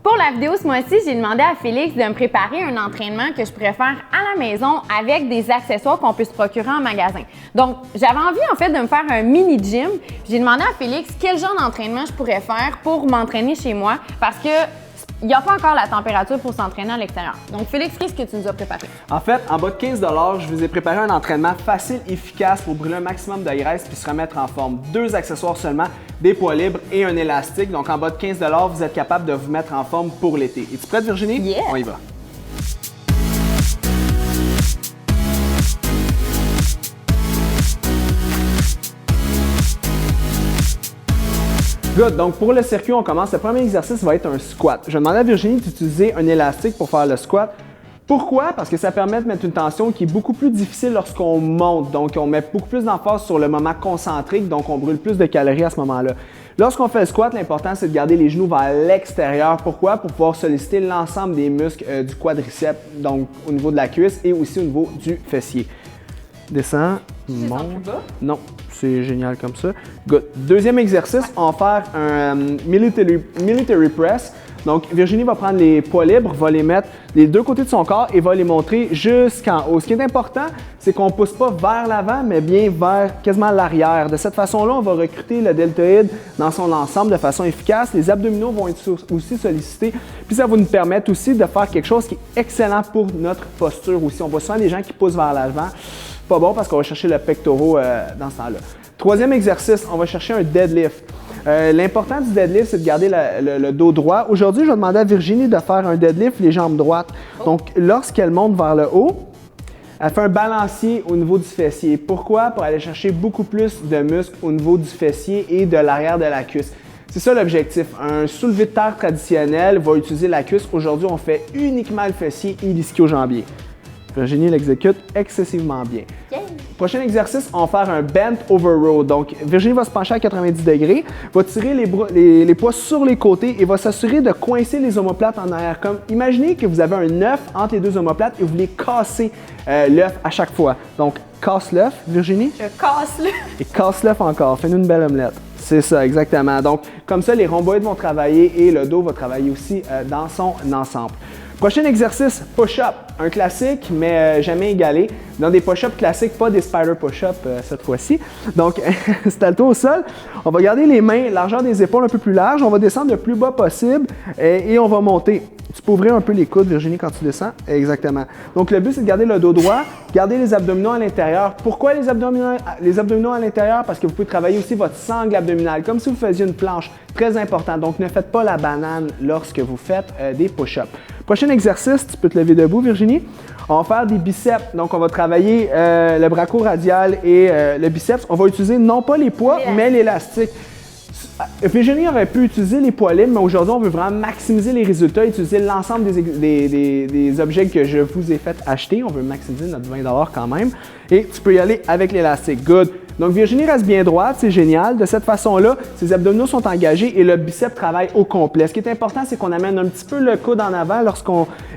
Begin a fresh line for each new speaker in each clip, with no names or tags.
Pour la vidéo ce mois-ci, j'ai demandé à Félix de me préparer un entraînement que je pourrais faire à la maison avec des accessoires qu'on peut se procurer en magasin. Donc, j'avais envie en fait de me faire un mini gym. J'ai demandé à Félix quel genre d'entraînement je pourrais faire pour m'entraîner chez moi parce que il n'y a pas encore la température pour s'entraîner à l'extérieur. Donc, Félix, qu'est-ce que tu nous as préparé?
En fait, en bas de 15 $, je vous ai préparé un entraînement facile, efficace pour brûler un maximum de graisse puis se remettre en forme. 2 accessoires seulement, des poids libres et un élastique. Donc, en bas de 15 $, vous êtes capable de vous mettre en forme pour l'été. Es-tu prête, Virginie?
Yeah!
On y va. Good. Donc, pour le circuit, on commence. Le premier exercice va être un squat. Je vais demander à Virginie d'utiliser un élastique pour faire le squat. Pourquoi? Parce que ça permet de mettre une tension qui est beaucoup plus difficile lorsqu'on monte. Donc, on met beaucoup plus d'emphase sur le moment concentrique, donc on brûle plus de calories à ce moment-là. Lorsqu'on fait le squat, l'important, c'est de garder les genoux vers l'extérieur. Pourquoi? Pour pouvoir solliciter l'ensemble des muscles du quadriceps, donc au niveau de la cuisse et aussi au niveau du fessier. Descends, monte. Non, c'est génial comme ça. Good. Deuxième exercice, on va faire un military press. Donc, Virginie va prendre les poids libres, va les mettre des deux côtés de son corps et va les montrer jusqu'en haut. Ce qui est important, c'est qu'on ne pousse pas vers l'avant, mais bien vers quasiment l'arrière. De cette façon-là, on va recruter le deltoïde dans son ensemble de façon efficace. Les abdominaux vont être aussi sollicités. Puis ça va nous permettre aussi de faire quelque chose qui est excellent pour notre posture aussi. On voit souvent des gens qui poussent vers l'avant. Pas bon parce qu'on va chercher le pectoral dans ce temps-là. Troisième exercice, on va chercher un deadlift. L'important du deadlift, c'est de garder le dos droit. Aujourd'hui, je vais demander à Virginie de faire un deadlift les jambes droites. Donc, lorsqu'elle monte vers le haut, elle fait un balancier au niveau du fessier. Pourquoi? Pour aller chercher beaucoup plus de muscles au niveau du fessier et de l'arrière de la cuisse. C'est ça l'objectif. Un soulevé de terre traditionnel va utiliser la cuisse. Aujourd'hui, on fait uniquement le fessier et l'ischio-jambier. Virginie l'exécute excessivement bien. Yeah. Prochain exercice, on va faire un bent over row. Donc, Virginie va se pencher à 90 degrés, va tirer les poids sur les côtés et va s'assurer de coincer les omoplates en arrière. Comme, imaginez que vous avez un œuf entre les deux omoplates et vous voulez casser l'œuf à chaque fois. Donc, casse l'œuf, Virginie.
Je casse l'œuf.
Et casse l'œuf encore. Fais-nous une belle omelette. C'est ça, exactement. Donc, comme ça, les rhomboïdes vont travailler et le dos va travailler aussi dans son ensemble. Prochain exercice, push-up. Un classique, mais jamais égalé. Dans des push-ups classiques, pas des spider push-ups cette fois-ci. Donc, installe-toi au sol. On va garder les mains, largeur des épaules un peu plus large. On va descendre le plus bas possible et on va monter. Tu peux ouvrir un peu les coudes, Virginie, quand tu descends. Exactement. Donc, le but, c'est de garder le dos droit, garder les abdominaux à l'intérieur. Pourquoi les abdominaux à l'intérieur? Parce que vous pouvez travailler aussi votre sangle abdominale, comme si vous faisiez une planche. Très important. Donc, ne faites pas la banane lorsque vous faites des push-ups. Prochain exercice, tu peux te lever debout, Virginie. On va faire des biceps. Donc, on va travailler le brachioradial et le biceps. On va utiliser non pas les poids, mais l'élastique. Virginie aurait pu utiliser les poids libres, mais aujourd'hui, on veut vraiment maximiser les résultats, utiliser l'ensemble des objets que je vous ai fait acheter. On veut maximiser notre 20 $ quand même. Et tu peux y aller avec l'élastique. Good. Donc, Virginie reste bien droite, c'est génial. De cette façon-là, ses abdominaux sont engagés et le biceps travaille au complet. Ce qui est important, c'est qu'on amène un petit peu le coude en avant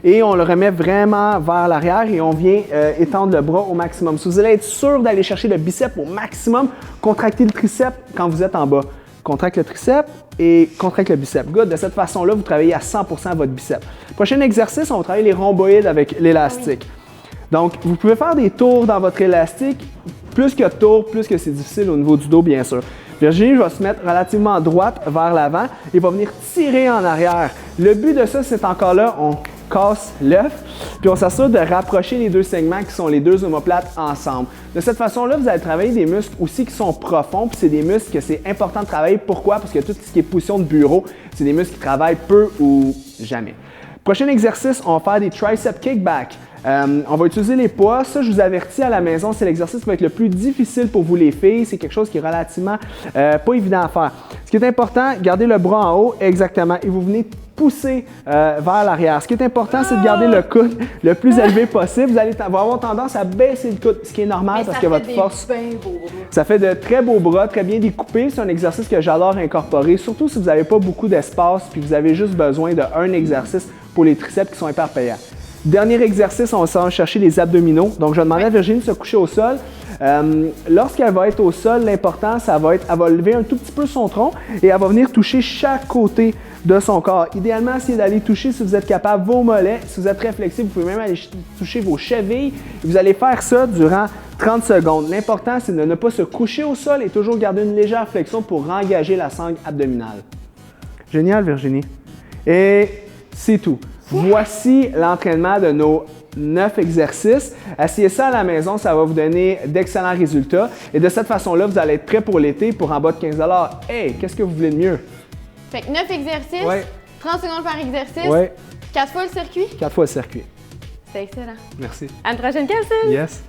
et on le remet vraiment vers l'arrière et on vient étendre le bras au maximum. Si vous allez être sûr d'aller chercher le biceps au maximum, contractez le triceps quand vous êtes en bas. Contracte le triceps et contracte le biceps. Good. De cette façon-là, vous travaillez à 100% votre biceps. Prochain exercice, on va travailler les rhomboïdes avec l'élastique. Donc, vous pouvez faire des tours dans votre élastique. Plus que de tours, plus que c'est difficile au niveau du dos, bien sûr. Virginie va se mettre relativement droite vers l'avant et va venir tirer en arrière. Le but de ça, c'est encore là, on casse l'œuf, puis on s'assure de rapprocher les deux segments qui sont les deux omoplates ensemble. De cette façon-là, vous allez travailler des muscles aussi qui sont profonds, puis c'est des muscles que c'est important de travailler. Pourquoi? Parce que tout ce qui est position de bureau, c'est des muscles qui travaillent peu ou jamais. Prochain exercice, on va faire des tricep kickback. On va utiliser les poids. Ça, je vous avertis à la maison, c'est l'exercice qui va être le plus difficile pour vous les filles. C'est quelque chose qui est relativement pas évident à faire. Ce qui est important, gardez le bras en haut, exactement, et vous venez pousser vers l'arrière. Ce qui est important, c'est de garder le coude le plus élevé possible. Vous allez avoir tendance à baisser le coude, ce qui est normal parce que votre force... Ça fait de très beaux bras, très bien découpés. C'est un exercice que j'adore incorporer, surtout si vous n'avez pas beaucoup d'espace puis vous avez juste besoin d'un exercice pour les triceps qui sont hyper payants. Dernier exercice, on va chercher les abdominaux. Donc, je vais demander à Virginie de se coucher au sol. Lorsqu'elle va être au sol, l'important, ça va être, elle va lever un tout petit peu son tronc et elle va venir toucher chaque côté de son corps. Idéalement, essayez d'aller toucher, si vous êtes capable, vos mollets. Si vous êtes très flexible, vous pouvez même aller toucher vos chevilles. Vous allez faire ça durant 30 secondes. L'important, c'est de ne pas se coucher au sol et toujours garder une légère flexion pour engager la sangle abdominale. Génial, Virginie. Et c'est tout. Voici l'entraînement de nos 9 exercices. Essayez ça à la maison, ça va vous donner d'excellents résultats. Et de cette façon-là, vous allez être prêt pour l'été pour en bas de 15 $. Hey, qu'est-ce que vous voulez de mieux?
Fait que 9 exercices,
Ouais.
30 secondes par exercice,
Ouais.
4 fois le circuit.
4 fois le circuit.
C'est excellent.
Merci.
À une prochaine capsule!
Yes.